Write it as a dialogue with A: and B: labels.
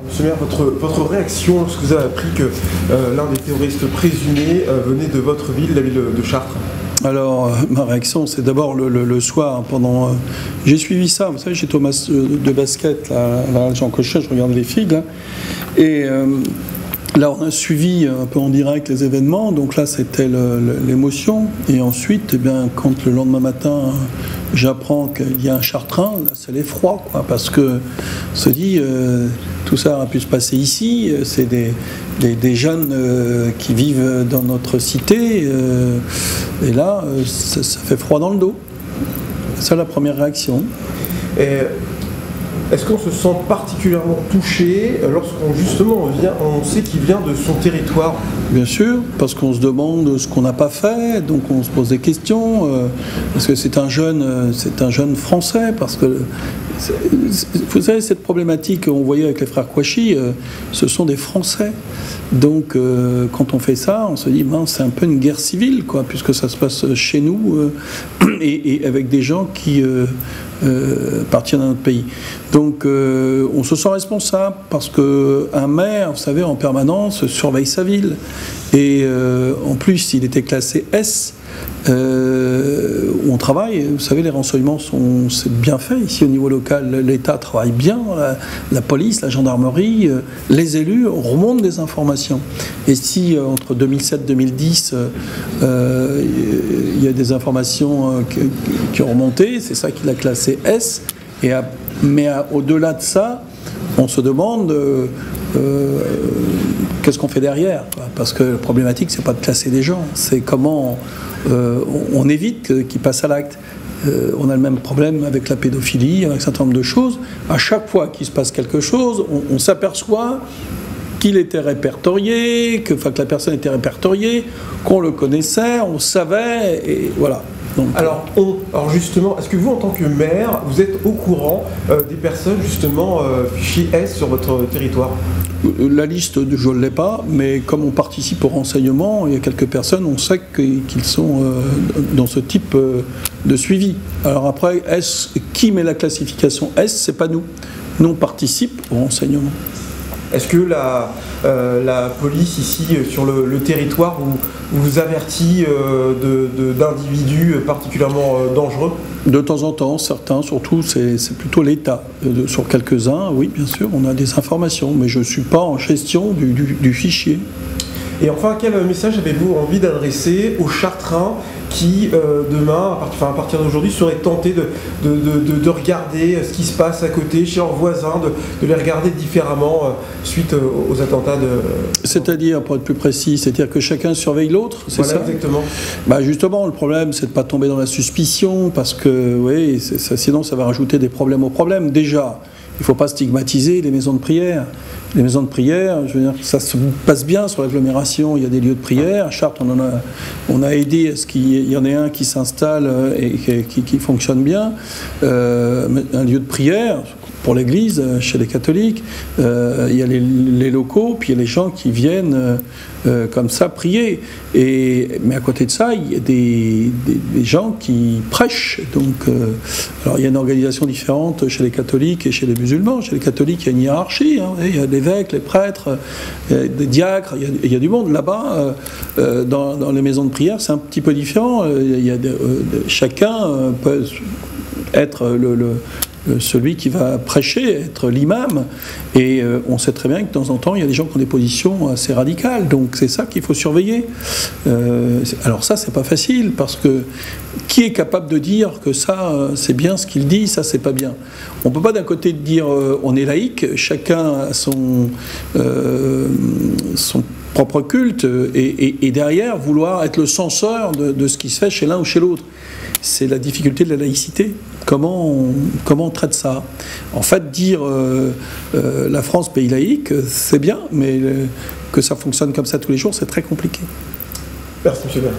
A: Monsieur le maire, votre réaction lorsque vous avez appris que l'un des terroristes présumés venait de votre ville, la ville de Chartres?
B: Alors, ma réaction, c'est d'abord le soir, pendant... j'ai suivi ça, vous savez, j'étais au match de basket, là, Jean Cochet, je regardais les filles, là, et là, on a suivi un peu en direct les événements, donc là, c'était l'émotion, et ensuite, eh bien, quand le lendemain matin, j'apprends qu'il y a un Chartrain, là, c'est l'effroi, quoi, parce que on se dit, tout ça aurait pu se passer ici, c'est des jeunes qui vivent dans notre cité, et là, ça fait froid dans le dos. C'est ça la première réaction.
A: Et est-ce qu'on se sent particulièrement touché lorsqu'on justement on sait qu'il vient de son territoire?
B: Bien sûr, parce qu'on se demande ce qu'on n'a pas fait, donc on se pose des questions, parce que c'est un jeune français, parce que vous savez, cette problématique qu'on voyait avec les frères Kouachi, ce sont des Français. Donc, quand on fait ça, on se dit, c'est un peu une guerre civile, quoi, puisque ça se passe chez nous et avec des gens qui appartiennent à notre pays. Donc, on se sent responsable parce qu'un maire, vous savez, en permanence, surveille sa ville. Et en plus, il était classé S. Où on travaille, vous savez, les renseignements c'est bien fait ici au niveau local, l'État travaille bien, la police, la gendarmerie, les élus remontent des informations. Et si entre 2007 et 2010 il y a des informations qui ont remonté, c'est ça qu'il a classé S. Mais au-delà de ça, on se demande qu'est-ce qu'on fait derrière, quoi. Parce que la problématique, c'est pas de classer des gens, c'est comment on évite qu'ils passent à l'acte. On a le même problème avec la pédophilie, avec un certain nombre de choses. À chaque fois qu'il se passe quelque chose, on s'aperçoit qu'il était répertorié, que la personne était répertoriée, qu'on le connaissait, on savait, et voilà. Donc, alors
A: justement, est-ce que vous, en tant que maire, vous êtes au courant des personnes justement fichées S sur votre territoire?
B: La liste, je ne l'ai pas, mais comme on participe au renseignement, il y a quelques personnes, on sait qu'ils sont dans ce type de suivi. Alors après, qui met la classification S? C'est pas nous. Nous, on participe au renseignement.
A: Est-ce que la police ici sur le territoire vous avertit d'individus particulièrement dangereux?
B: De temps en temps, certains, surtout c'est plutôt l'État. Sur quelques-uns, oui, bien sûr, on a des informations, mais je ne suis pas en gestion du fichier.
A: Et enfin, quel message avez-vous envie d'adresser aux Chartrains qui, demain, à partir d'aujourd'hui, seraient tentés de regarder ce qui se passe à côté, chez leurs voisins, de les regarder différemment suite aux attentats de...
B: C'est-à-dire, pour être plus précis, c'est-à-dire que chacun surveille l'autre, c'est ça?
A: Exactement.
B: Justement, le problème, c'est de ne pas tomber dans la suspicion, parce que, oui, sinon ça va rajouter des problèmes aux problèmes. Déjà, il ne faut pas stigmatiser les maisons de prière. Les maisons de prière, je veux dire, ça se passe bien sur l'agglomération, il y a des lieux de prière. À Chartres, on a aidé à ce qu'il y en ait un qui s'installe et qui fonctionne bien. Un lieu de prière pour l'église, chez les catholiques, il y a les locaux, puis il y a les gens qui viennent comme ça prier. Mais à côté de ça, il y a des gens qui prêchent. Donc, alors il y a une organisation différente chez les catholiques et chez les musulmans. Chez les catholiques, il y a une hiérarchie, hein, il y a l'évêque, les prêtres, des diacres, il y a du monde. Là-bas, dans les maisons de prière, c'est un petit peu différent. Chacun peut être celui qui va prêcher, être l'imam, et on sait très bien que de temps en temps il y a des gens qui ont des positions assez radicales, donc c'est ça qu'il faut surveiller. Alors ça, c'est pas facile, parce que qui est capable de dire que ça c'est bien ce qu'il dit, ça c'est pas bien? On peut pas d'un côté dire on est laïque, chacun a son propre culte, et derrière vouloir être le censeur de ce qui se fait chez l'un ou chez l'autre. C'est la difficulté de la laïcité. Comment on traite ça? En fait, dire la France pays laïque, c'est bien, mais que ça fonctionne comme ça tous les jours, c'est très compliqué.
A: Merci, M. le maire.